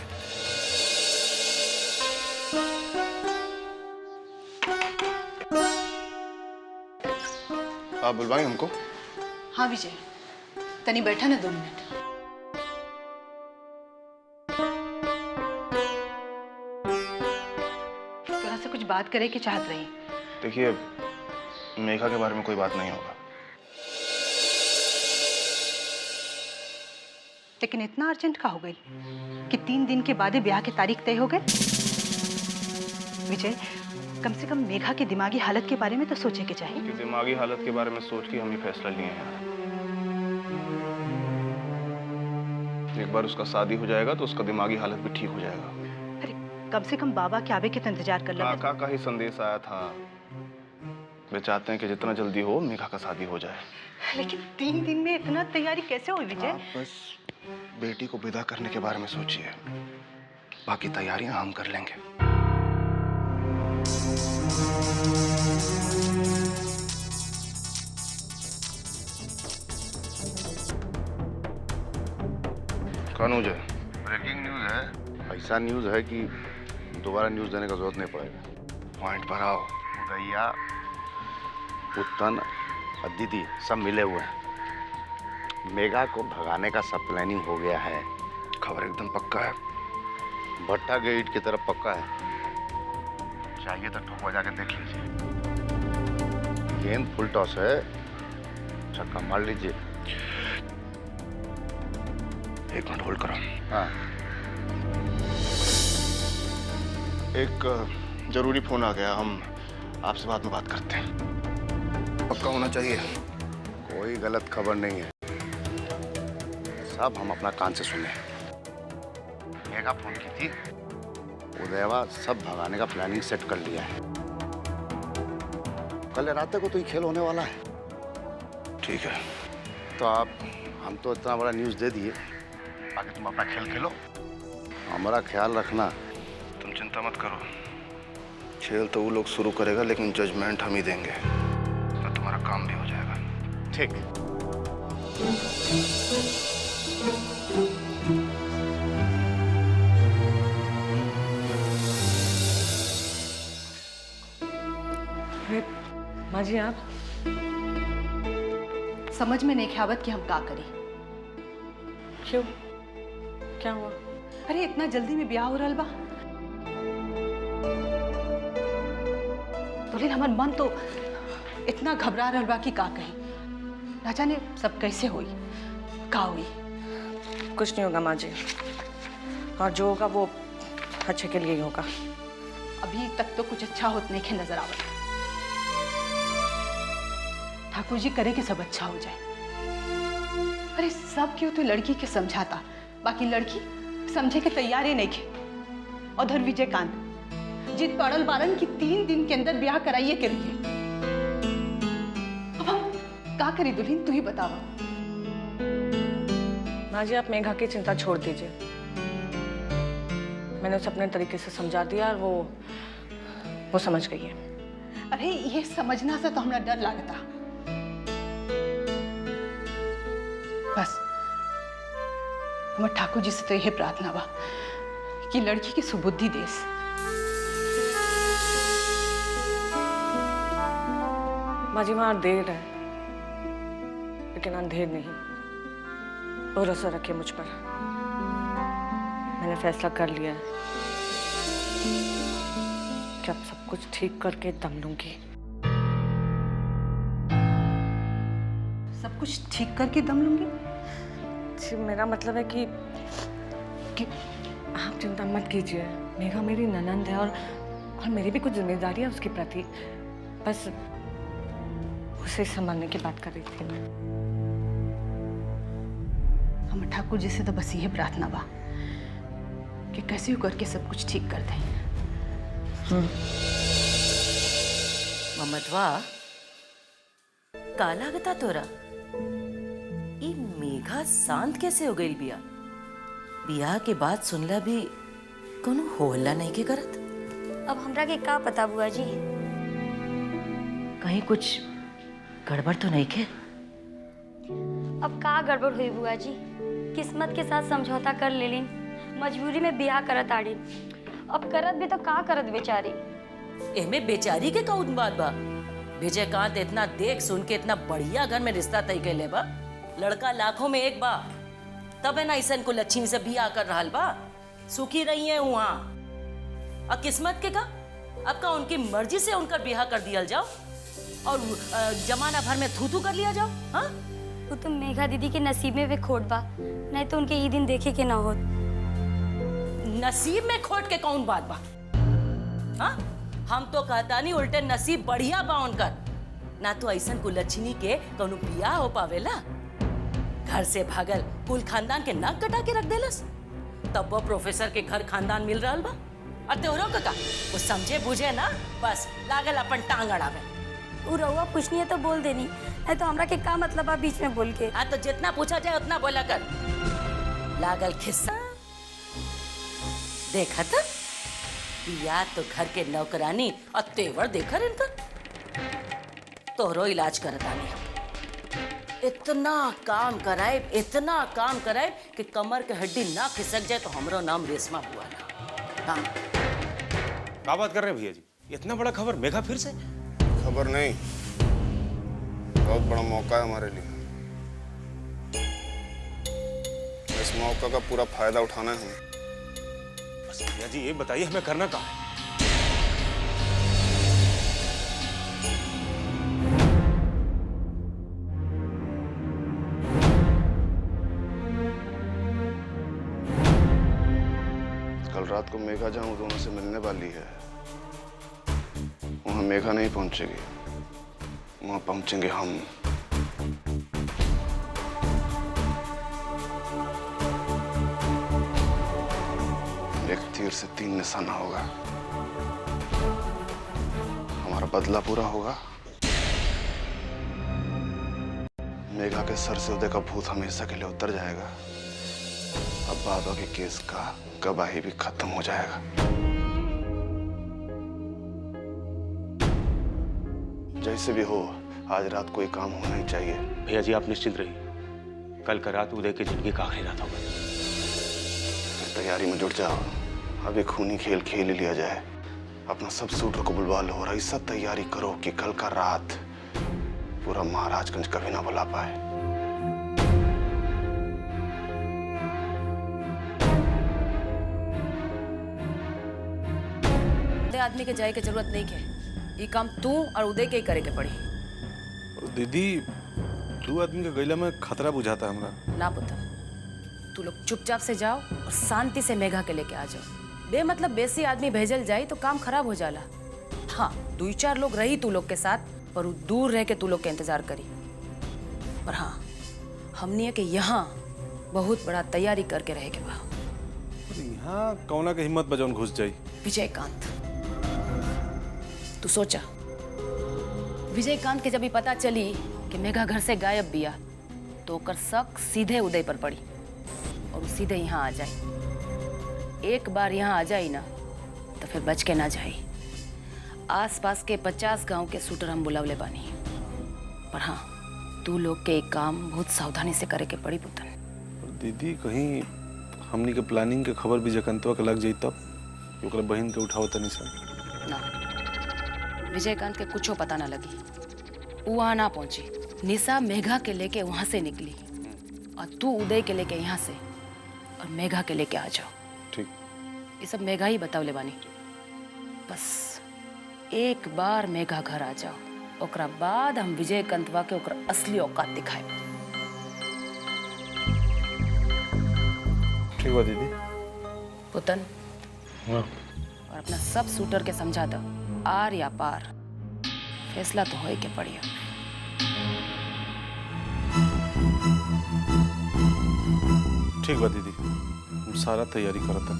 आप बुलवाएं हमको? हाँ विजय, तनी बैठा ना 2 मिनट। तोरा से कुछ बात करे की चाहत रही। देखिए, मेघा के बारे में कोई बात नहीं होगा। लेकिन इतना अर्जेंट का हो गई कि 3 दिन के बाद ही ब्याह की तारीख तय हो गई। विजय, कम से कम मेघा की दिमागी हालत के बारे में तो सोचे के चाहिए। कि दिमागी हालत के बारे में सोच के हम ये फैसला लिए हैं। एक बार उसका शादी हो जाएगा तो उसका दिमागी हालत भी ठीक हो जाएगा। अरे कम से कम बाबा के आवे के तो इंतजार कर लो। काका का ही संदेश आया था। वे चाहते हैं कि जितना जल्दी हो मेघा का शादी हो जाए। लेकिन 3 दिन में इतना तैयारी कैसे हुई विजय? बस बेटी को विदा करने के बारे में सोचिए, बाकी तैयारियां हम कर लेंगे। क्या न्यूज है? ब्रेकिंग न्यूज है। ऐसा न्यूज है कि दोबारा न्यूज देने का जरूरत नहीं पड़ेगा। पॉइंट पर आओ। उदैया, उत्तन और दीदी सब मिले हुए हैं। मेघा को भगाने का सब प्लानिंग हो गया है। खबर एकदम पक्का है। भट्टा गेट की तरफ पक्का है। चाहिए तो ठोक बजा के देख लीजिए। गेंद फुल टॉस है, छक्का मार लीजिए। 1 मिनट होल्ड करो। हाँ, एक जरूरी फोन आ गया, हम आपसे बाद में बात करते हैं। पक्का होना चाहिए। कोई गलत खबर नहीं है, सब हम अपना कान से सुने। मेघा फोन की थी, उदयवा सब भगाने का प्लानिंग सेट कर लिया है। कल रात को तो ये खेल होने वाला है। ठीक है, तो आप हम तो इतना बड़ा न्यूज़ दे दिए, बाकी तुम अपना खेल खेलो, हमारा ख्याल रखना। तुम चिंता मत करो, खेल तो वो लोग शुरू करेगा लेकिन जजमेंट हम ही देंगे तो तुम्हारा काम भी हो जाएगा। ठीक। माँ जी, आप समझ में नहीं ख्यावत कि हम का करी। क्यों? क्या हुआ? अरे इतना जल्दी में ब्याह हो रहा बा। लेकिन हमार मन तो इतना घबरा रहा बा कि का कही। ना जाने सब कैसे हुई, का हुई। कुछ नहीं होगा माँ जी, और जो होगा वो अच्छे के लिए ही होगा। अभी तक तो कुछ अच्छा होत नहीं के नजर आवत। ठाकुर जी करे कि सब अच्छा हो जाए। अरे सब क्यों तो लड़की के समझाता, बाकी लड़की समझे के तैयार ही नहीं थे। उधर विजयकांत जिद पड़ल बारन की 3 दिन के अंदर ब्याह कराइए के रहिए। अब हम का करी दुल्हन, तू ही बतावा। माँ जी, आप मेघा की चिंता छोड़ दीजिए। मैंने उसे अपने तरीके से समझा दिया और वो समझ गई है। अरे ये समझना से तो हमरा डर लगता। बस हमारे ठाकुर जी से तो यही प्रार्थना बा कि लड़की की सुबुद्धि देस। माँ जी, वहां देर है लेकिन अंधेर नहीं। भरोसा रखिए मुझ पर, मैंने फैसला कर लिया है कि अब सब कुछ ठीक करके दम लूंगी। सब कुछ ठीक करके दम लूंगी? जी, मेरा मतलब है कि आप चिंता मत कीजिए। मेघा मेरी ननंद है और मेरी भी कुछ जिम्मेदारी है उसके प्रति। बस उसे संभालने की बात कर रही थी मैं। हम ठाकुर जी से तो बस यही प्रार्थना बा कि कैसे भी करके सब कुछ ठीक कर दें। ममतवा का लागता तोरा? ई मेघा शांत कैसे हो गई बिया? बियाह के बाद सुनला भी कोनो होला नहीं के करत। अब हमरा के का पता बुआ जी। कहीं कुछ गड़बड़ तो नहीं के? अब का गड़बड़ हुई बुआ जी, किस्मत के साथ समझौता कर लेलिन, मजबूरी में ब्याह करत आड़ी। अब करत भी तो का करत बेचारी। एमे बेचारी के कौन बात बा? विजयकांत इतना देख सुन के इतना बढ़िया घर में रिश्ता तय कैले बा, लड़का लाखों में एक बा, तब है ना ऐसन को लच्छी से बियाह कर रहा बा। सुखी रही है वहाँ। अब किस्मत के का? अब का उनकी मर्जी से उनका ब्याह कर दिया जाओ और जमाना भर में थू कर लिया जाओ? हाँ, वो तो मेघा दीदी के नसीब में भी खोट बा, नहीं तो उनके ये दिन देखे के ना हो। नसीब में खोट के कौन बात बा? हाँ, हम तो कहता नहीं, उल्टे नसीब बढ़िया बा उनकर। ना तो ऐसन कुलच्छनी के कौनो बियाह हो पावेला। घर से भागल कुल खानदान के नाक कटा के रख देलस, तब वो प्रोफेसर के घर खानदान मिल रहा बा। और त्योरो का वो समझे बुझे ना, बस लागल अपन टांग अड़ावे। उ रउआ पूछनी है तो बोल देनी, नहीं तो हमरा के का मतलब बा बीच में बोल के। हाँ, तो जितना पूछा जाए उतना बोला कर। लागल खिस्सा देखा था या तो घर के नौकरानी और तेवर देखकर इनका तोहरो इलाज करतानी। इतना काम कराए कि कमर के हड्डी ना खिसक जाए तो हमरो नाम रेशमा हुआ ना। हाँ, क्या बात कर रहे हैं भैया जी? इतना बड़ा खबर मेघा फिर से? खबर नहीं, बहुत बड़ा मौका है हमारे लिए। इस मौका का पूरा फायदा उठाना है हमें। बस भैया जी ये बताइए हमें करना क्या है? कल रात को मेघा जहां दोनों से मिलने वाली है, वहां मेघा नहीं पहुंचेगी, वहां पहुंचेंगे हम। एक तीर से 3 निशाना होगा। हमारा बदला पूरा होगा, मेघा के सर से उदय का भूत हमेशा के लिए उतर जाएगा। अब बाबा के केस का गवाही भी खत्म हो जाएगा। जैसे भी हो, आज रात कोई काम होना ही चाहिए। भैया जी आप निश्चिंत रहिए, कल का रात उदय की जिंदगी का आखिरी रात होगा। तैयारी में जुट जाओ, अभी खूनी खेल खेल ही लिया जाए। अपना सब सूटर को बुलवा लो और ऐसा तैयारी करो कि कल का रात पूरा महाराजगंज कभी ना बुला पाए। आदमी के जाए के जरूरत नहीं है, ये काम तू और उदय के ही करे के पड़ी। दीदी, तू आदमी के गैला में खतरा बुझाता है हमरा। ना पुत्र, तू लोग चुपचाप से जाओ और शांति से मेघा के लेके आ जाओ। बेमतलब बेसी आदमी भेजल जाए तो काम खराब हो जाला। हाँ, 2-4 लोग रही तू लोग के साथ, पर वो दूर रह के तू लोग के इंतजार करी। पर हाँ, हमने के यहाँ बहुत बड़ा तैयारी करके रहे के बा। यहाँ कौना के हिम्मत बजाउन घुस जाई। विजयकांत, तू सोचा, विजयकांत के जब भी पता चली कि मेघा घर से गायब बिया, तो ओकर शक सीधे उदय पर पड़ी और वो सीधे यहाँ आ जाए। एक बार यहाँ आ जाई ना तो फिर बच के ना जाई। आसपास के 50 गांव के शूटर हम बुलावले बानी। पर हाँ, तू लोग के एक काम बहुत सावधानी से करे के पड़ी पुतन। दीदी, कहीं हमनी के प्लानिंग के खबर विजयकांतवा के लग जाई तब ओकरा बहन के उठाओ तनी सा ना। विजयकांत के कुछो पता ना लगी, वो वहां ना पहुंची। निशा मेघा के लेके वहां से निकली और तू उदय के लेके यहाँ से और मेघा के लेके आ जाओ। ठीक। ये सब मेघा ही बतावले बानी। बस एक बार मेघा घर आ जाओ, ओकरा बाद हम विजयकांतवा के ओकरा असली औकात दिखाए। ठीक बा दीदी। पुतन, और अपना सब शूटर के समझा दो, आर या पार फैसला तो होए के पड़ी। ठीक बा दीदी, हम सारा तैयारी करत हन।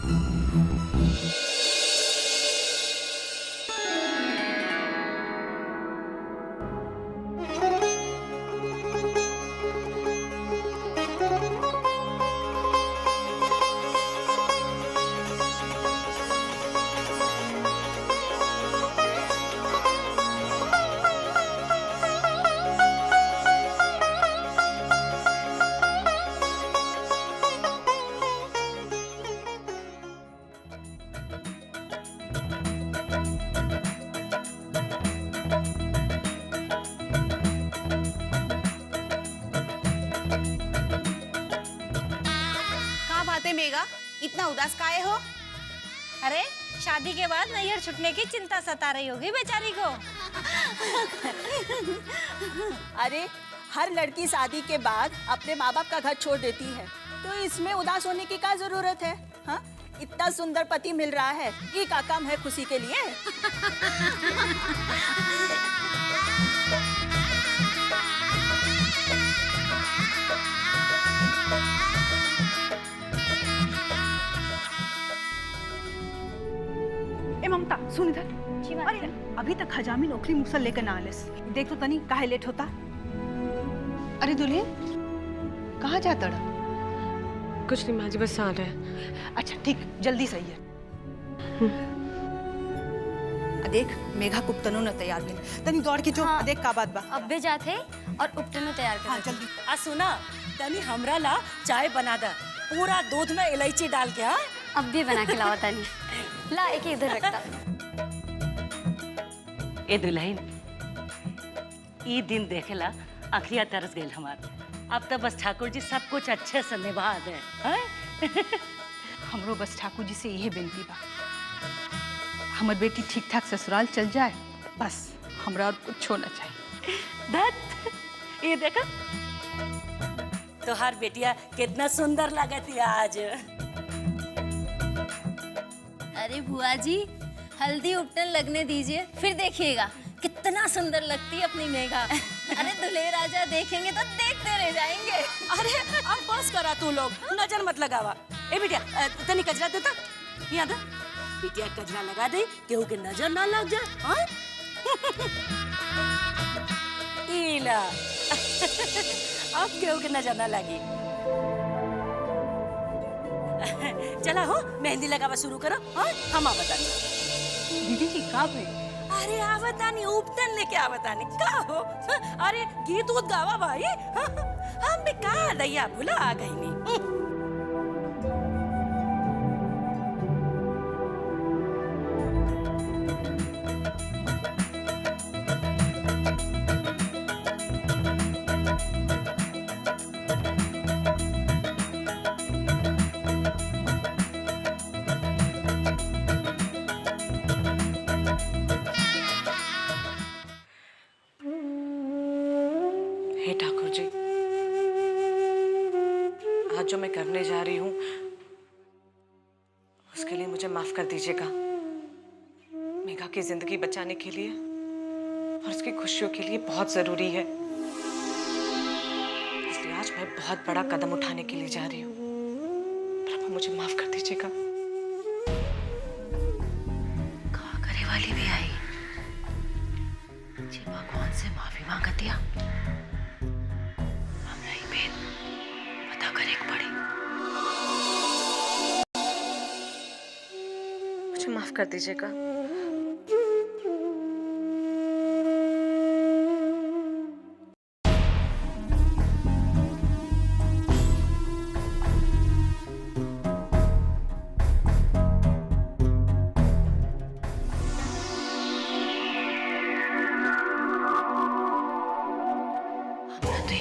कहाँ बात है मेघा, इतना उदास काहे हो? अरे शादी के बाद नैहर छुटने की चिंता सता रही होगी बेचारी को। अरे हर लड़की शादी के बाद अपने माँ बाप का घर छोड़ देती है, तो इसमें उदास होने की क्या जरूरत है? हाँ, इतना सुंदर पति मिल रहा है, ये का काम है खुशी के लिए? ए ममता सुन इधर। अरे अभी तक हजामी नौकरी मुसल लेकर ना आलेस। देख तो तनी काहे लेट होता। अरे दुल्हन कहाँ जाता रहा? कुछ नहीं माँ जी, बस आ रहे हैं। अच्छा ठीक, जल्दी सही है। देख मेघा कुप्तनो न तैयार भेल, तनी दौड़ के जो। हाँ। देख का बात बा। अब भी जाते और उपटनो तैयार कर। हाँ जल्दी। आ सुना, तनी हमरा ला चाय बना दा, पूरा दूध में इलायची डाल के। हाँ अब भी बना के लावा तानी। ला एक इधर रखता। ए दुल्हन, ई दिन देखेला अखिया तरस गई हमार। अब तो बस ठाकुर जी सब कुछ अच्छे से निभा दे। हमरो बस ठाकुर जी से यही विनती बा, हमर बेटी ठीक ठाक ससुराल चल जाए, बस हमरा और कुछ होना चाहिए। दत्त, ये देखो तोहार बेटिया कितना सुंदर लगती है आज। अरे बुआ जी, हल्दी उपटन लगने दीजिए, फिर देखिएगा कितना सुंदर लगती है अपनी मेघा। अरे दुल्हे राजा देखेंगे तो देखते रह जाएंगे। अरे अब बस करा तू लोग, नजर मत लगावा। ए बिटिया तनी कजरा देता, यहाँ दे। बिटिया कजरा लगा दे, केहू के नजर ना लग जाए। हाँ? इला अब केहू के नजर ना लगी। चला हो, मेहंदी लगावा शुरू करो। हाँ हम आ बतानी। दीदी जी का भाई? अरे आ बतानी, उपटन लेके आ बतानी का हो। अरे गीत उत गावा भाई। हम भी का दैया भुला आ गई नी। हे ठाकुर जी, आज जो मैं करने जा रही हूँ उसके लिए मुझे माफ कर दीजिएगा। मेघा की जिंदगी बचाने के लिए और उसकी खुशियों के लिए बहुत जरूरी है, इसलिए आज मैं बहुत बड़ा कदम उठाने के लिए जा रही हूँ। प्रभु मुझे माफ कर दीजिएगा। कहा करे वाली भी आई जी, भगवान से माफी मांगा दिया। हमरा ही बेन पता करे पड़ी। मुझे माफ कर दीजिएगा।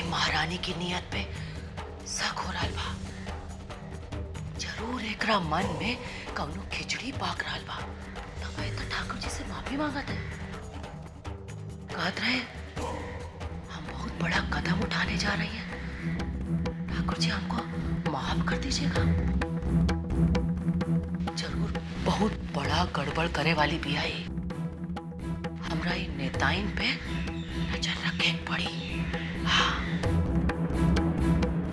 महारानी की नियत पे शक हो रहा बा। जरूर एकरा मन में कौनो खिचड़ी पाक रहा बा। तब तो ठाकुर जी से माफी मांगत है। कहत रहे हम बहुत बड़ा कदम उठाने जा रही हैं, ठाकुर जी हमको माफ कर दीजिएगा। जरूर बहुत बड़ा गड़बड़ करे वाली भी आई। हमरा इन नेताइन पे नजर रखे पड़ी। हाँ